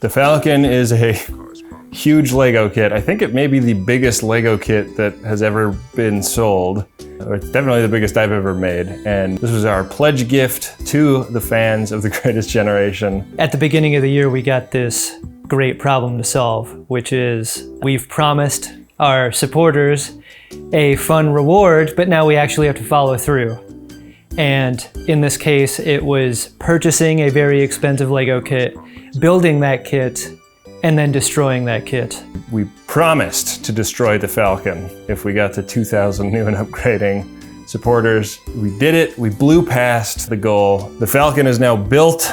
The Falcon is a huge Lego kit. I think it may be the biggest Lego kit that has ever been sold. It's definitely the biggest I've ever made. And this was our pledge gift to the fans of The Greatest Generation. At the beginning of the year, we got this great problem to solve, which is we've promised our supporters a fun reward, but now we actually have to follow through. And in this case, it was purchasing a very expensive Lego kit, building that kit, and then destroying that kit. We promised to destroy the Falcon if we got to 2,000 new and upgrading supporters. We did it. We blew past the goal. The Falcon is now built.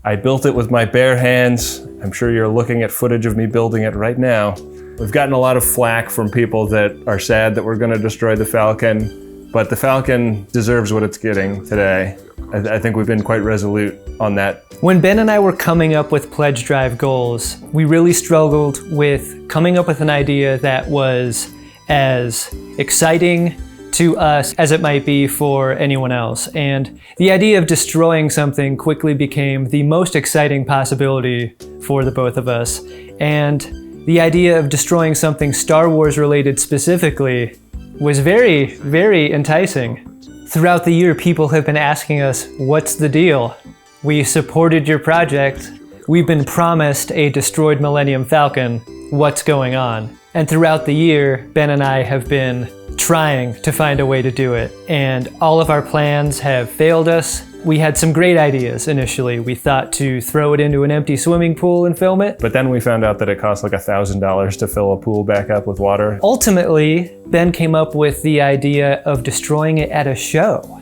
I built it with my bare hands. I'm sure you're looking at footage of me building it right now. We've gotten a lot of flack from people that are sad that we're going to destroy the Falcon, but the Falcon deserves what it's getting today. I think we've been quite resolute on that. When Ben and I were coming up with pledge drive goals, we really struggled with coming up with an idea that was as exciting to us as it might be for anyone else. And the idea of destroying something quickly became the most exciting possibility for the both of us. And the idea of destroying something Star Wars related specifically was very, very enticing. Throughout the year, people have been asking us, what's the deal? We supported your project. We've been promised a destroyed Millennium Falcon. What's going on? And throughout the year, Ben and I have been trying to find a way to do it. And all of our plans have failed us. We had some great ideas initially. We thought to throw it into an empty swimming pool and film it. But then we found out that it cost like $1,000 to fill a pool back up with water. Ultimately, Ben came up with the idea of destroying it at a show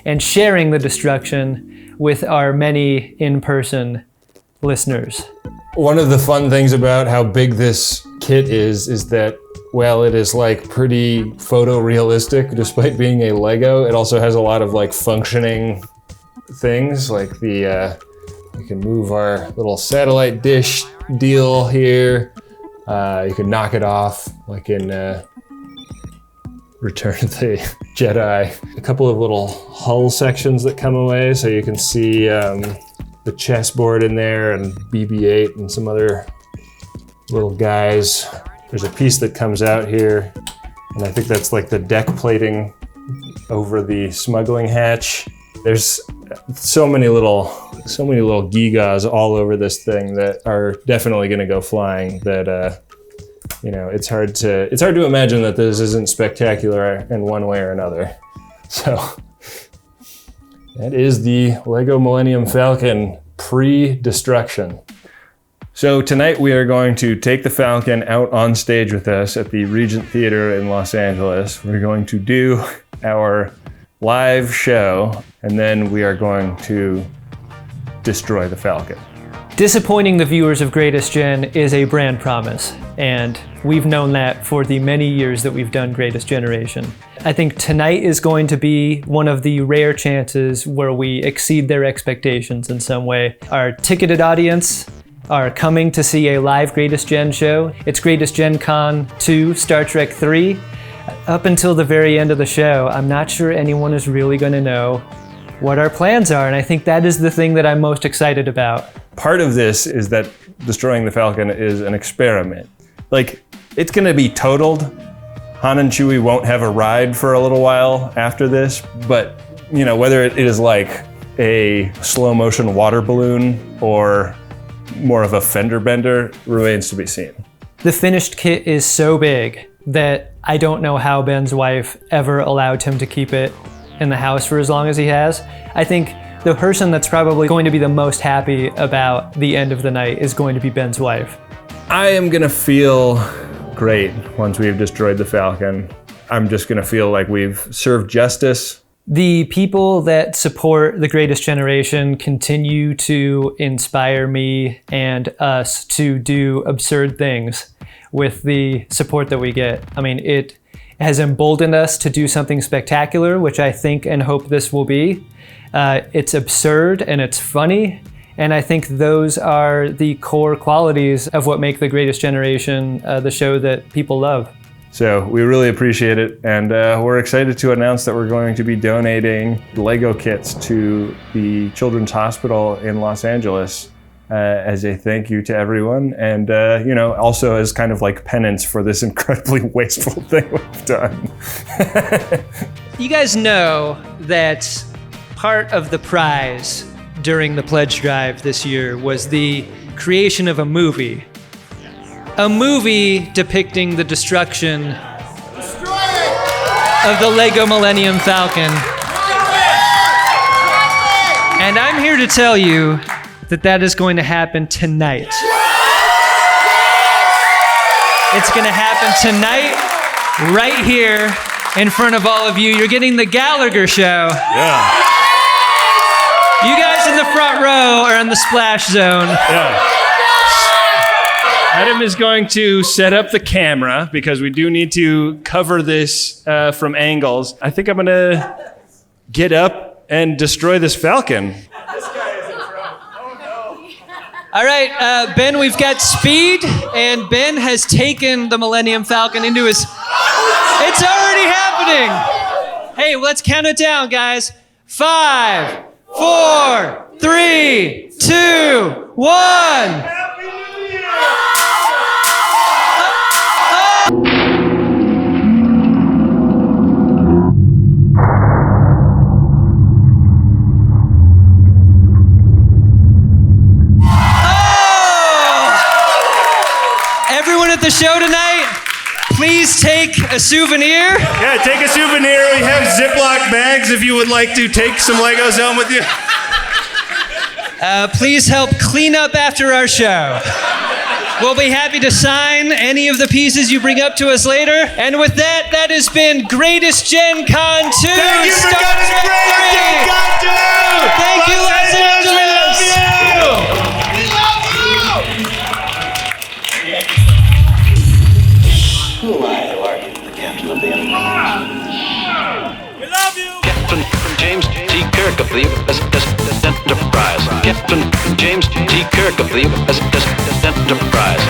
and sharing the destruction with our many in-person listeners. One of the fun things about how big this kit is that, well, it is like pretty photorealistic despite being a Lego. It also has a lot of like functioning things, like the you can move our little satellite dish deal here. You can knock it off like in Return of the Jedi. A couple of little hull sections that come away, so you can see the chessboard in there and BB-8 and some other little guys. There's a piece that comes out here, and I think that's like the deck plating over the smuggling hatch. There's so many little gigas all over this thing that are definitely going to go flying. That you know, it's hard to imagine that this isn't spectacular in one way or another. So that is the Lego Millenium Falcon pre-destruction. So tonight we are going to take the Falcon out on stage with us at the Regent Theater in Los Angeles. We're going to do our live show, and then we are going to destroy the Falcon. Disappointing the viewers of Greatest Gen is a brand promise, and we've known that for the many years that we've done Greatest Generation. I think tonight is going to be one of the rare chances where we exceed their expectations in some way. Our ticketed audience are coming to see a live Greatest Gen show. It's Greatest Gen Con 2, Star Trek 3. Up until the very end of the show, I'm not sure anyone is really going to know what our plans are, and I think that is the thing that I'm most excited about. Part of this is that destroying the Falcon is an experiment. Like, it's going to be totaled. Han and Chewie won't have a ride for a little while after this, but you know, whether it is like a slow motion water balloon or more of a fender bender remains to be seen. The finished kit is so big that I don't know how Ben's wife ever allowed him to keep it in the house for as long as he has. I think the person that's probably going to be the most happy about the end of the night is going to be Ben's wife. I am gonna feel great once we've destroyed the Falcon. I'm just gonna feel like we've served justice. The people that support The Greatest Generation continue to inspire me and us to do absurd things with the support that we get. I mean, it has emboldened us to do something spectacular, which I think and hope this will be. It's absurd and it's funny, and I think those are the core qualities of what make The Greatest Generation the show that people love. So we really appreciate it, and we're excited to announce that we're going to be donating Lego kits to the Children's Hospital in Los Angeles as a thank you to everyone, and you know, also as kind of like penance for this incredibly wasteful thing we've done. You guys know that part of the prize during the pledge drive this year was the creation of a movie. A movie depicting the destruction of the Lego Millenium Falcon. And I'm here to tell you that that is going to happen tonight. It's going to happen tonight, right here in front of all of you. You're getting the Gallagher show. Yeah. You guys in the front row are in the splash zone. Yeah. Adam is going to set up the camera because we do need to cover this from angles. I think I'm going to get up and destroy this Falcon. All right, Ben, we've got speed, and Ben has taken the Millennium Falcon into his... It's already happening! Hey, let's count it down, guys. 5, 4, 3, 2, 1. Everyone at the show tonight, please take a souvenir. Yeah, take a souvenir. We have Ziploc bags if you would like to take some Legos home with you. Please help clean up after our show. We'll be happy to sign any of the pieces you bring up to us later. And with that, that has been Greatest Gen Con 2. Thank you for coming to Greatest Gen Con 2! Thank you, Los Angeles! We love you! Who am I to argue with the captain of the We love you! Captain James T. Kirk of the USS Enterprise. Captain James T. Kirk of the USS Enterprise.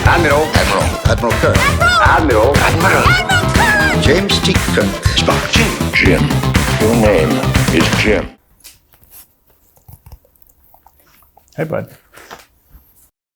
Admiral Kirk. Admiral Kirk. James T. Kirk. Spock. Jim. Your name is Jim. Hey, bud.